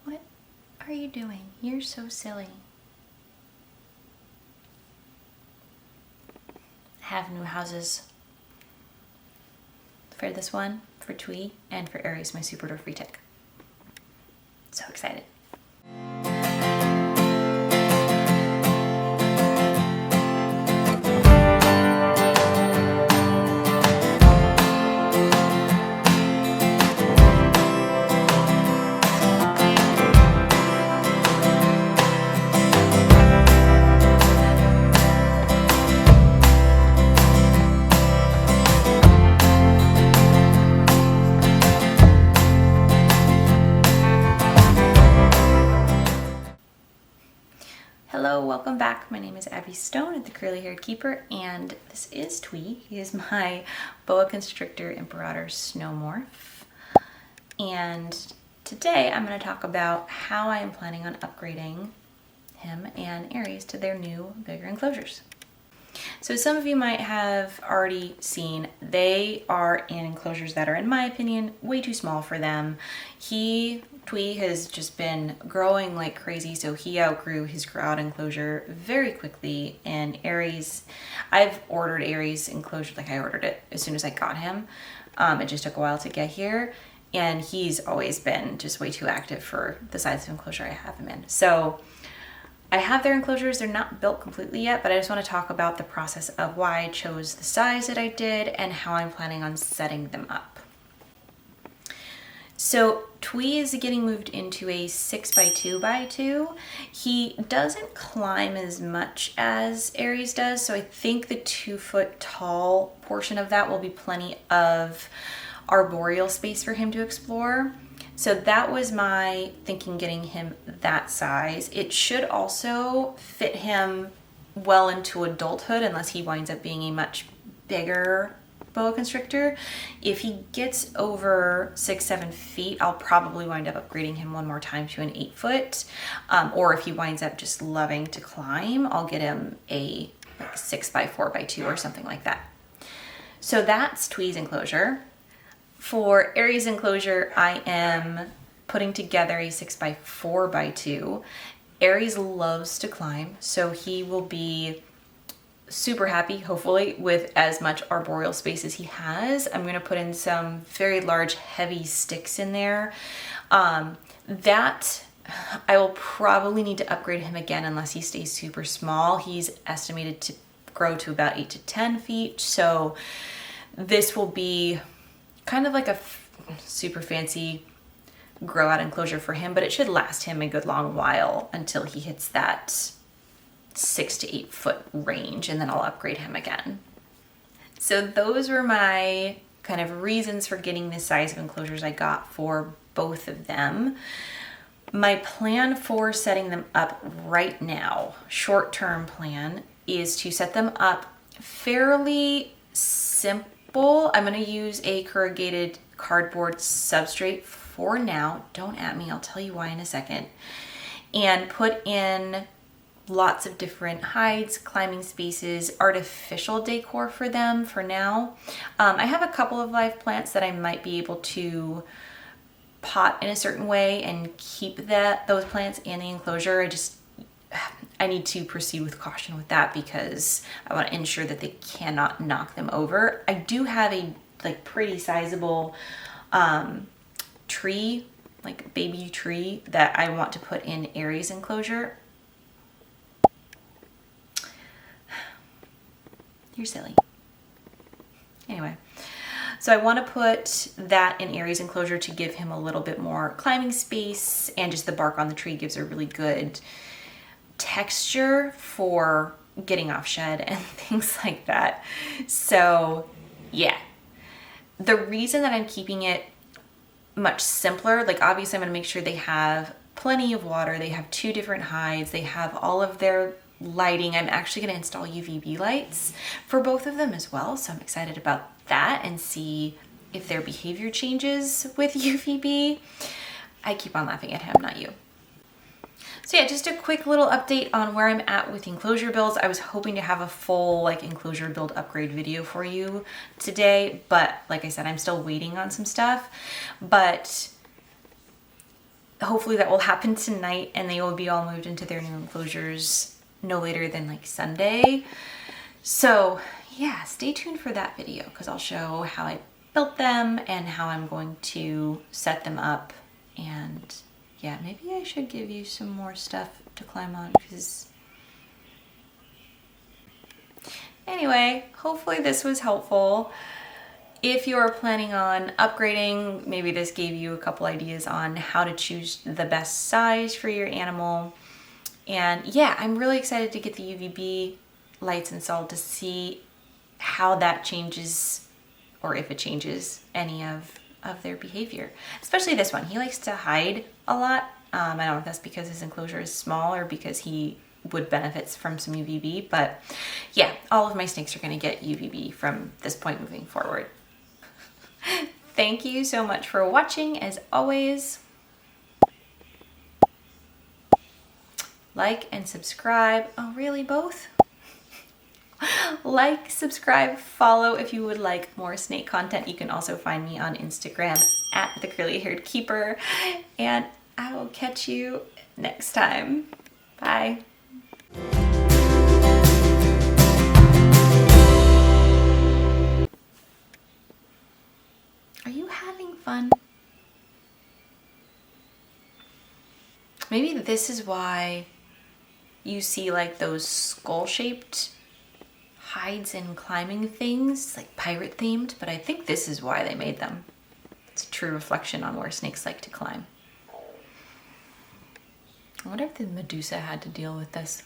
What are you doing? You're so silly. I have new houses for this one, for Twee, and for Aries, my super dwarf retic. So excited. Hello, welcome back. My name is Abby Stone at the Curly Haired Keeper, and this is Twee. He is my boa constrictor imperator snowmorph. And today I'm going to talk about how I am planning on upgrading him and Aries to their new, bigger enclosures. So some of you might have already seen, they are in enclosures that are, in my opinion, way too small for them. Twee has just been growing like crazy, so he outgrew his grout enclosure very quickly. And Aries, I've ordered Aries enclosure, like I ordered it as soon as I got him. It just took a while to get here, and he's always been just way too active for the size of enclosure I have him in. So I have their enclosures. They're not built completely yet, but I just want to talk about the process of why I chose the size that I did and how I'm planning on setting them up. So Twee is getting moved into a 6x2x2. He doesn't climb as much as Aries does, so I think the 2-foot tall portion of that will be plenty of arboreal space for him to explore. So that was my thinking, getting him that size. It should also fit him well into adulthood, unless he winds up being a much bigger boa constrictor. If he gets over 6-7 feet, I'll probably wind up upgrading him one more time to an 8-foot. Or if he winds up just loving to climb, I'll get him a 6x4x2 or something like that. So that's Twee's enclosure. For Aries' enclosure, I am putting together a 6x4x2. Aries loves to climb, so he will be super happy, hopefully, with as much arboreal space as he has. I'm going to put in some very large, heavy sticks in there. That I will probably need to upgrade him again unless he stays super small. He's estimated to grow to about 8 to 10 feet, so this will be kind of like a super fancy grow out enclosure for him, but it should last him a good long while until he hits that 6 to 8 foot range, and then I'll upgrade him again. So those were my kind of reasons for getting the size of enclosures I got for both of them. My plan for setting them up right now, short-term plan, is to set them up fairly simple. I'm going to use a corrugated cardboard substrate for now. Don't at me, I'll tell you why in a second. And put in lots of different hides, climbing spaces, artificial decor for them for now. I have a couple of live plants that I might be able to pot in a certain way and keep those plants in the enclosure. I need to proceed with caution with that because I want to ensure that they cannot knock them over. I do have a pretty sizable tree, like baby tree, that I want to put in Aries' enclosure. You're silly. Anyway, so I want to put that in Aries' enclosure to give him a little bit more climbing space, and just the bark on the tree gives a really good texture for getting off shed and things like that. So yeah, the reason that I'm keeping it much simpler, obviously I'm going to make sure they have plenty of water, they have 2 different hides, they have all of their lighting. I'm actually going to install UVB lights for both of them as well, so I'm excited about that and see if their behavior changes with UVB. I keep on laughing at him, not you. So yeah, just a quick little update on where I'm at with enclosure builds. I was hoping to have a full enclosure build upgrade video for you today, but like I said, I'm still waiting on some stuff. But hopefully that will happen tonight and they will be all moved into their new enclosures no later than like Sunday. So yeah, stay tuned for that video because I'll show how I built them and how I'm going to set them up. And yeah, maybe I should give you some more stuff to climb on because anyway, hopefully this was helpful. If you're planning on upgrading, maybe this gave you a couple ideas on how to choose the best size for your animal. And yeah, I'm really excited to get the UVB lights installed to see how that changes, or if it changes any of their behavior. Especially this one. He likes to hide a lot. I don't know if that's because his enclosure is small or because he would benefit from some UVB. But yeah, all of my snakes are going to get UVB from this point moving forward. Thank you so much for watching. As always, like and subscribe. Oh, really? Both? Like, subscribe, follow if you would like more snake content. You can also find me on Instagram at the curly haired keeper. And I will catch you next time. Bye. Are you having fun? Maybe this is why you see like those skull-shaped hides and climbing things, like pirate themed, but I think this is why they made them. It's a true reflection on where snakes like to climb. I wonder if the Medusa had to deal with this.